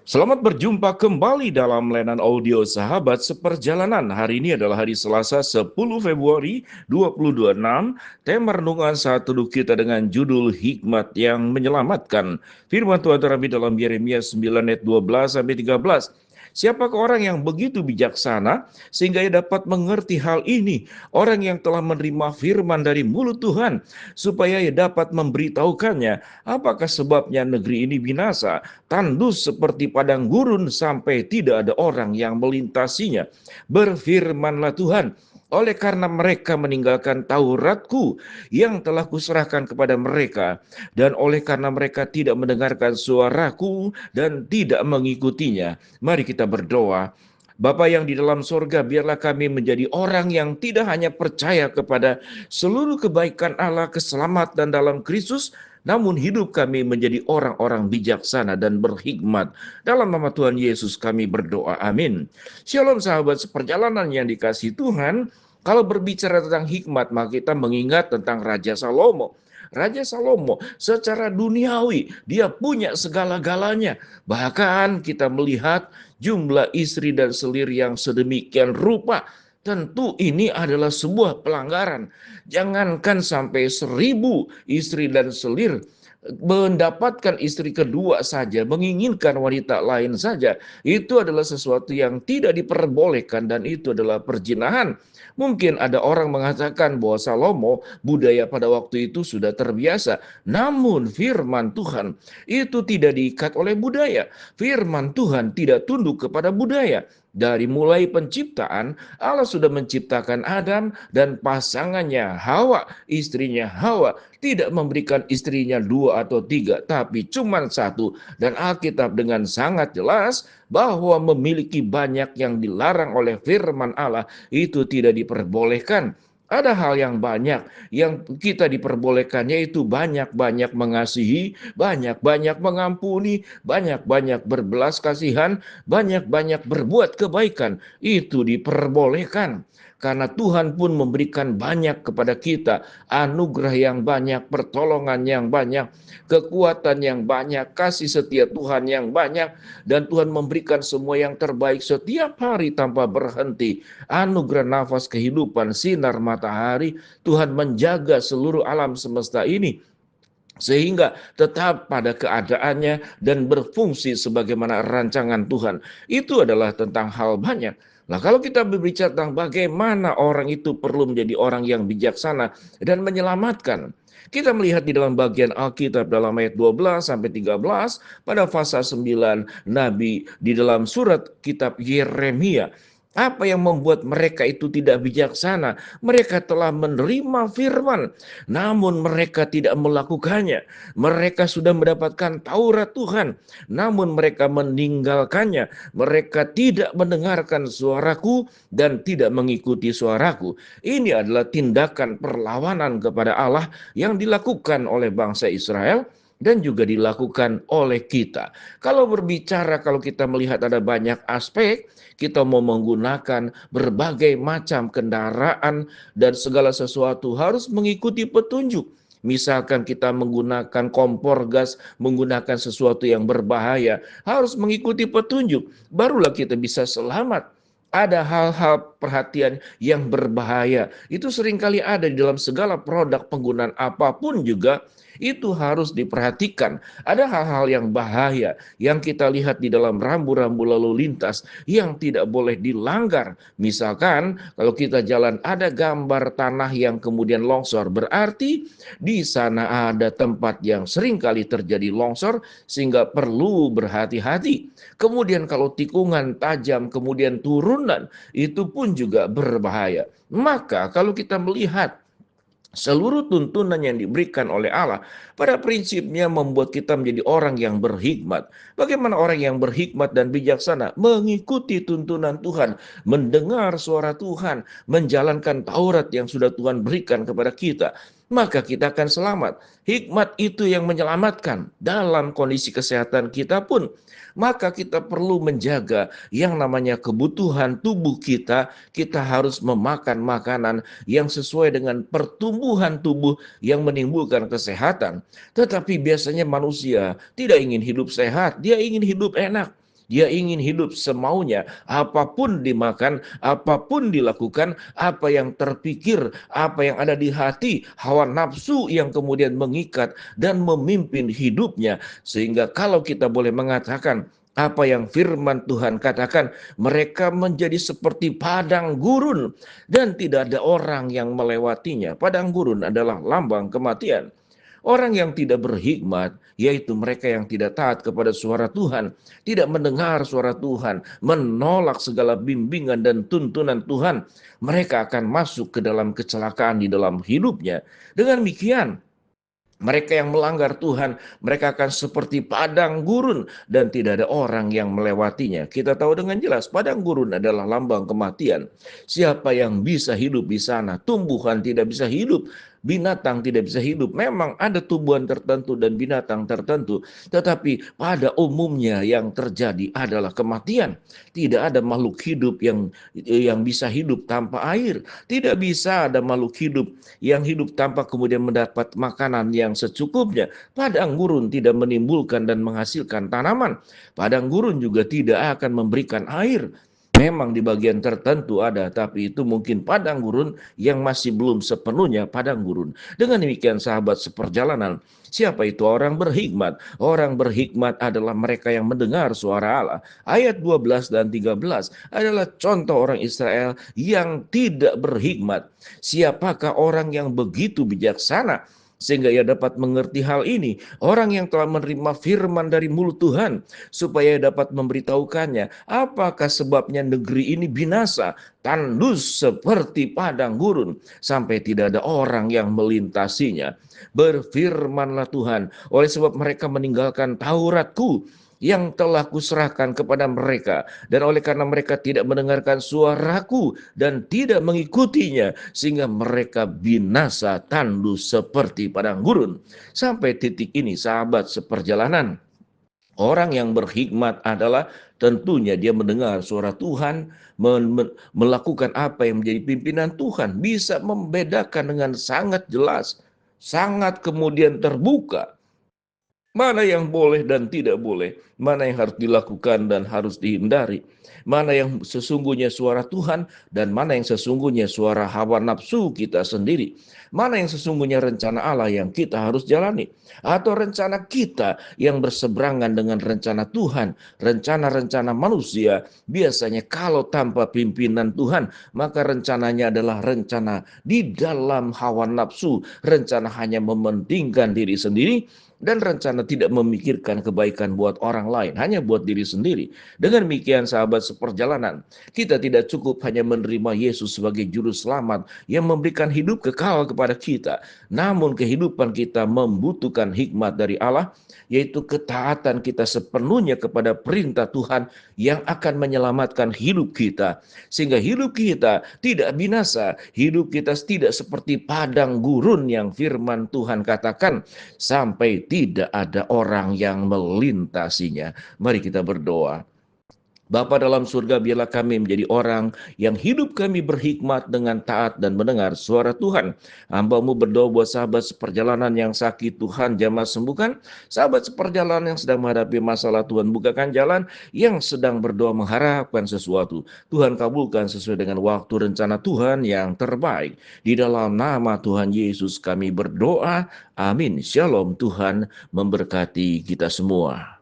Selamat berjumpa kembali dalam layanan audio Sahabat Seperjalanan. Hari ini adalah hari Selasa 10 Februari 2026. Tema renungan saat teduh kita dengan judul Hikmat yang Menyelamatkan. Firman Tuhan terambil dalam Yeremia 9 ayat 12 sampai 13. Siapakah orang yang begitu bijaksana sehingga ia dapat mengerti hal ini? Orang yang telah menerima firman dari mulut Tuhan supaya ia dapat memberitahukannya. Apakah sebabnya negeri ini binasa? Tandus seperti padang gurun sampai tidak ada orang yang melintasinya. Berfirmanlah Tuhan, oleh karena mereka meninggalkan Tauratku yang telah kuserahkan kepada mereka, dan oleh karena mereka tidak mendengarkan suaraku dan tidak mengikutinya. Mari kita berdoa. Bapa yang di dalam sorga, biarlah kami menjadi orang yang tidak hanya percaya kepada seluruh kebaikan Allah, keselamatan dalam Kristus, namun hidup kami menjadi orang-orang bijaksana dan berhikmat. Dalam nama Tuhan Yesus kami berdoa, amin. Shalom sahabat seperjalanan yang dikasihi Tuhan. Kalau berbicara tentang hikmat, maka kita mengingat tentang Raja Salomo. Raja Salomo secara duniawi, dia punya segala-galanya. Bahkan kita melihat jumlah istri dan selir yang sedemikian rupa. Tentu ini adalah sebuah pelanggaran. Jangankan sampai 1.000 istri dan selir, mendapatkan istri kedua saja, menginginkan wanita lain saja, itu adalah sesuatu yang tidak diperbolehkan dan itu adalah perzinahan. Mungkin ada orang mengatakan bahwa Salomo budaya pada waktu itu sudah terbiasa. Namun firman Tuhan itu tidak diikat oleh budaya. Firman Tuhan tidak tunduk kepada budaya. Dari mulai penciptaan, Allah sudah menciptakan Adam dan pasangannya Hawa, istrinya Hawa, tidak memberikan istrinya 2 atau 3, tapi cuma 1. Dan Alkitab dengan sangat jelas bahwa memiliki banyak yang dilarang oleh firman Allah itu tidak diperbolehkan. Ada hal yang banyak yang kita diperbolehkan, yaitu banyak-banyak mengasihi, banyak-banyak mengampuni, banyak-banyak berbelas kasihan, banyak-banyak berbuat kebaikan. Itu diperbolehkan. Karena Tuhan pun memberikan banyak kepada kita, anugerah yang banyak, pertolongan yang banyak, kekuatan yang banyak, kasih setia Tuhan yang banyak, dan Tuhan memberikan semua yang terbaik setiap hari tanpa berhenti. Anugerah nafas kehidupan, sinar matahari, Tuhan menjaga seluruh alam semesta ini sehingga tetap pada keadaannya dan berfungsi sebagaimana rancangan Tuhan. Itu adalah tentang hal banyak. Nah, kalau kita berbicara tentang bagaimana orang itu perlu menjadi orang yang bijaksana dan menyelamatkan, kita melihat di dalam bagian Alkitab dalam ayat 12 sampai 13 pada pasal 9 Nabi di dalam surat kitab Yeremia. Apa yang membuat mereka itu tidak bijaksana? Mereka telah menerima firman, namun mereka tidak melakukannya. Mereka sudah mendapatkan Taurat Tuhan, namun mereka meninggalkannya. Mereka tidak mendengarkan suaraku dan tidak mengikuti suaraku. Ini adalah tindakan perlawanan kepada Allah yang dilakukan oleh bangsa Israel dan juga dilakukan oleh kita. Kalau berbicara, kalau kita melihat ada banyak aspek, kita mau menggunakan berbagai macam kendaraan dan segala sesuatu harus mengikuti petunjuk. Misalkan kita menggunakan kompor gas, menggunakan sesuatu yang berbahaya, harus mengikuti petunjuk, barulah kita bisa selamat. Ada hal-hal perhatian yang berbahaya, itu seringkali ada di dalam segala produk penggunaan apapun juga, itu harus diperhatikan. Ada hal-hal yang bahaya yang kita lihat di dalam rambu-rambu lalu lintas yang tidak boleh dilanggar. Misalkan kalau kita jalan ada gambar tanah yang kemudian longsor, berarti di sana ada tempat yang sering kali terjadi longsor sehingga perlu berhati-hati. Kemudian kalau tikungan tajam kemudian turunan, itu pun juga berbahaya. Maka kalau kita melihat seluruh tuntunan yang diberikan oleh Allah pada prinsipnya membuat kita menjadi orang yang berhikmat. Bagaimana orang yang berhikmat dan bijaksana? Mengikuti tuntunan Tuhan, mendengar suara Tuhan, menjalankan Taurat yang sudah Tuhan berikan kepada kita. Maka kita akan selamat. Hikmat itu yang menyelamatkan dalam kondisi kesehatan kita pun. Maka kita perlu menjaga yang namanya kebutuhan tubuh kita. Kita harus memakan makanan yang sesuai dengan pertumbuhan tubuh yang menimbulkan kesehatan. Tetapi biasanya manusia tidak ingin hidup sehat, dia ingin hidup enak. Dia ingin hidup semaunya, apapun dimakan, apapun dilakukan, apa yang terpikir, apa yang ada di hati, hawa nafsu yang kemudian mengikat dan memimpin hidupnya. Sehingga kalau kita boleh mengatakan apa yang firman Tuhan katakan, mereka menjadi seperti padang gurun dan tidak ada orang yang melewatinya. Padang gurun adalah lambang kematian. Orang yang tidak berhikmat, yaitu mereka yang tidak taat kepada suara Tuhan, tidak mendengar suara Tuhan, menolak segala bimbingan dan tuntunan Tuhan, mereka akan masuk ke dalam kecelakaan di dalam hidupnya. Dengan demikian, mereka yang melanggar Tuhan, mereka akan seperti padang gurun dan tidak ada orang yang melewatinya. Kita tahu dengan jelas padang gurun adalah lambang kematian. Siapa yang bisa hidup di sana? Tumbuhan tidak bisa hidup, binatang tidak bisa hidup. Memang ada tumbuhan tertentu dan binatang tertentu, tetapi pada umumnya yang terjadi adalah kematian. Tidak ada makhluk hidup yang bisa hidup tanpa air. Tidak bisa ada makhluk hidup yang hidup tanpa kemudian mendapat makanan yang secukupnya. Padang gurun tidak menimbulkan dan menghasilkan tanaman. Padang gurun juga tidak akan memberikan air. Memang di bagian tertentu ada, tapi itu mungkin padang gurun yang masih belum sepenuhnya padang gurun. Dengan demikian sahabat seperjalanan, siapa itu orang berhikmat? Orang berhikmat adalah mereka yang mendengar suara Allah. Ayat 12 dan 13 adalah contoh orang Israel yang tidak berhikmat. Siapakah orang yang begitu bijaksana sehingga ia dapat mengerti hal ini? Orang yang telah menerima firman dari mulut Tuhan supaya dapat memberitahukannya. Apakah sebabnya negeri ini binasa, tandus seperti padang gurun sampai tidak ada orang yang melintasinya? Berfirmanlah Tuhan, oleh sebab mereka meninggalkan Tauratku yang telah kuserahkan kepada mereka, dan oleh karena mereka tidak mendengarkan suaraku dan tidak mengikutinya, sehingga mereka binasa tandus seperti padang gurun. Sampai titik ini sahabat seperjalanan, orang yang berhikmat adalah tentunya dia mendengar suara Tuhan, melakukan apa yang menjadi pimpinan Tuhan, bisa membedakan dengan sangat jelas, sangat kemudian terbuka mana yang boleh dan tidak boleh, mana yang harus dilakukan dan harus dihindari, mana yang sesungguhnya suara Tuhan dan mana yang sesungguhnya suara hawa nafsu kita sendiri, mana yang sesungguhnya rencana Allah yang kita harus jalani, atau rencana kita yang berseberangan dengan rencana Tuhan. Rencana-rencana manusia biasanya kalau tanpa pimpinan Tuhan, maka rencananya adalah rencana di dalam hawa nafsu, rencana hanya mementingkan diri sendiri, dan rencana tidak memikirkan kebaikan buat orang lain, hanya buat diri sendiri. Dengan demikian sahabat seperjalanan, kita tidak cukup hanya menerima Yesus sebagai juru selamat yang memberikan hidup kekal kepada kita, namun kehidupan kita membutuhkan hikmat dari Allah, yaitu ketaatan kita sepenuhnya kepada perintah Tuhan yang akan menyelamatkan hidup kita, sehingga hidup kita tidak binasa, hidup kita tidak seperti padang gurun yang firman Tuhan katakan, sampai tidak ada orang yang melintasinya. Mari kita berdoa. Bapa dalam surga, biarlah kami menjadi orang yang hidup kami berhikmat dengan taat dan mendengar suara Tuhan. Hamba-Mu berdoa buat sahabat seperjalanan yang sakit, Tuhan jamah sembuhkan. Sahabat seperjalanan yang sedang menghadapi masalah, Tuhan bukakan jalan. Yang sedang berdoa mengharapkan sesuatu, Tuhan kabulkan sesuai dengan waktu rencana Tuhan yang terbaik. Di dalam nama Tuhan Yesus kami berdoa. Amin. Shalom. Tuhan memberkati kita semua.